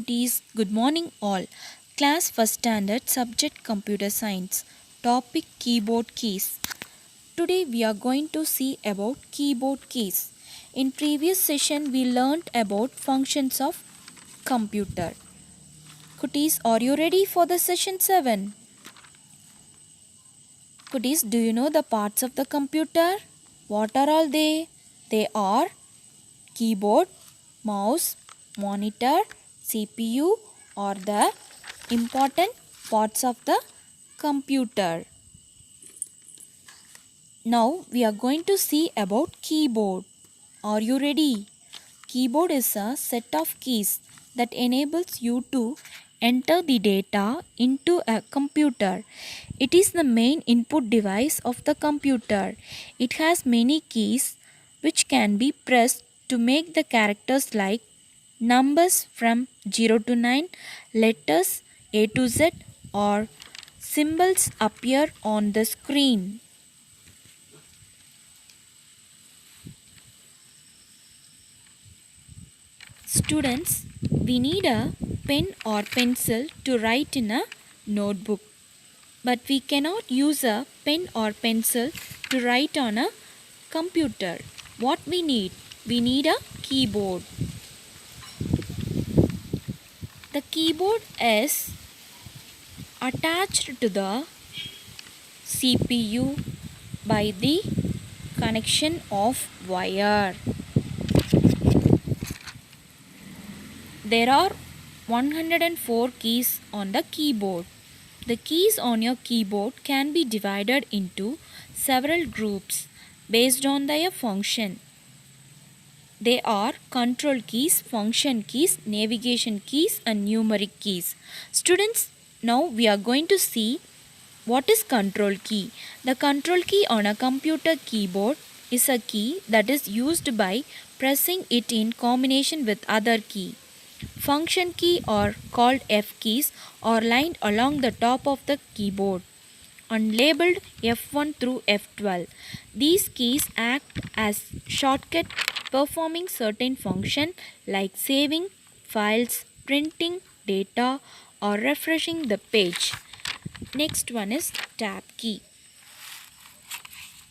cuties. Good morning, all. Class first standard, subject computer science. Topic keyboard keys. Today we are going to see about keyboard keys. In previous session we learnt about functions of computer. Cuties, are you ready for the session 7? Cuties, do you know the parts of the computer? What are all they? They are keyboard, mouse, monitor, CPU are the important parts of the computer. Now we are going to see about keyboard. Are you ready? Keyboard is a set of keys that enables you to enter the data into a computer. It is the main input device of the computer. It has many keys which can be pressed to make the characters like numbers from 0 to 9, letters A to Z, or symbols appear on the screen. Students, we need a pen or pencil to write in a notebook. But we cannot use a pen or pencil to write on a computer. What we need? We need a keyboard. The keyboard is attached to the CPU by the connection of wire. There are 104 keys on the keyboard. The keys on your keyboard can be divided into several groups based on their function. They are control keys, function keys, navigation keys, and numeric keys. Students, now we are going to see what is control key. The control key on a computer keyboard is a key that is used by pressing it in combination with other key. Function key, or called F keys, are lined along the top of the keyboard and labeled F1 through F12. These keys act as shortcut performing certain function like saving files, printing data, or refreshing the page. Next one is tab key.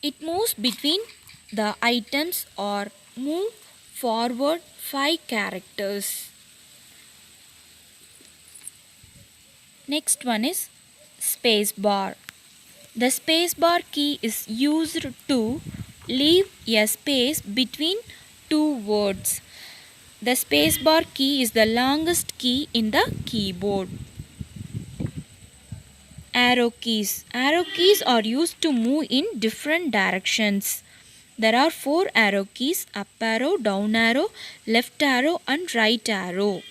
It moves between the items or move forward 5 characters. Next one is space bar. The space bar key is used to leave a space between two words. The space bar key is the longest key in the keyboard. Arrow keys. Arrow keys are used to move in different directions. There are 4 arrow keys: up arrow, down arrow, left arrow, and right arrow.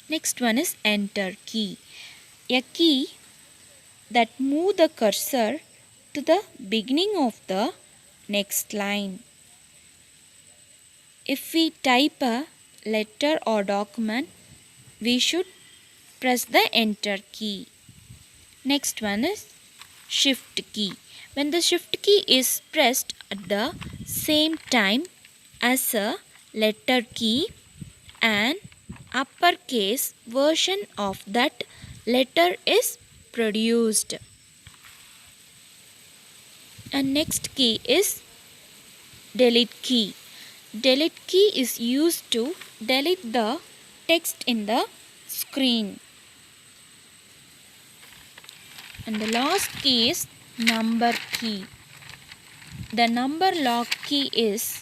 Next one is enter key. A key that move the cursor to the beginning of the next line. If we type a letter or document, we should press the enter key. Next one is shift key. When the shift key is pressed at the same time as a letter key, an uppercase version of that letter is produced. And next key is delete key. Delete key is used to delete the text in the screen. And the last key is number key. The number lock key is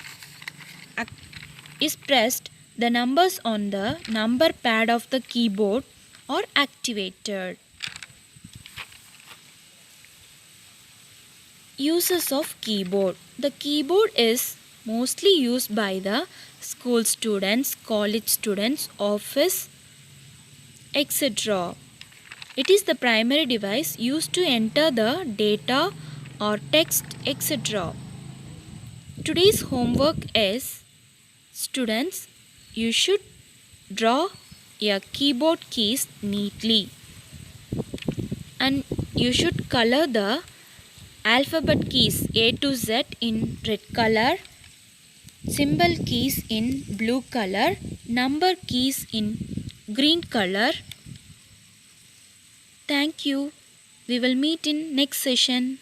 pressed. The numbers on the number pad of the keyboard are activated. Uses of keyboard. The keyboard is mostly used by the school students, college students, office, etc. It is the primary device used to enter the data or text, etc. Today's homework is, students, you should draw your keyboard keys neatly, and you should color the alphabet keys A to Z in red color, symbol keys in blue color, number keys in green color. Thank you. We will meet in next session.